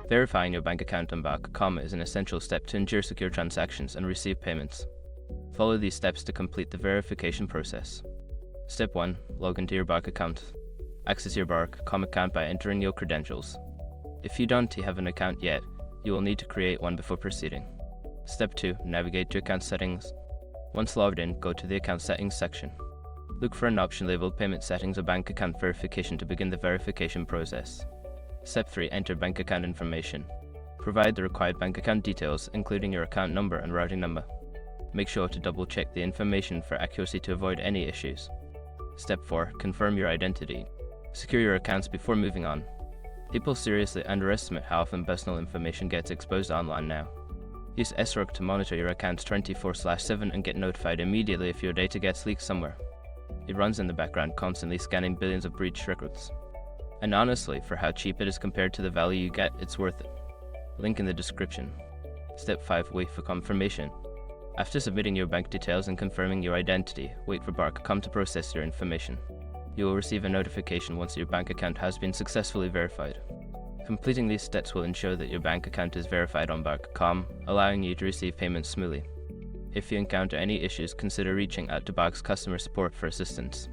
Verifying your bank account on Bark.com is an essential step to ensure secure transactions and receive payments. Follow these steps to complete the verification process. Step 1. Log into your Bark account. Access your Bark.com account by entering your credentials. If you don't have an account yet, you will need to create one before proceeding. Step 2. Navigate to account settings. Once logged in, go to the account settings section. Look for an option labeled Payment Settings or Bank Account Verification to begin the verification process. Step 3. Enter bank account information. Provide the required bank account details, including your account number and routing number. Make sure to double check the information for accuracy to avoid any issues. Step 4. Confirm your identity. Secure your accounts before moving on. People seriously underestimate how often personal information gets exposed online now. Use SROC to monitor your accounts 24/7 and get notified immediately if your data gets leaked somewhere. It runs in the background, constantly scanning billions of breached records. And honestly, for how cheap it is compared to the value you get, it's worth it. Link in the description. Step 5. Wait for confirmation. After submitting your bank details and confirming your identity, wait for Bark.com to process your information. You will receive a notification once your bank account has been successfully verified. Completing these steps will ensure that your bank account is verified on Bark.com, allowing you to receive payments smoothly. If you encounter any issues, consider reaching out to Bark's customer support for assistance.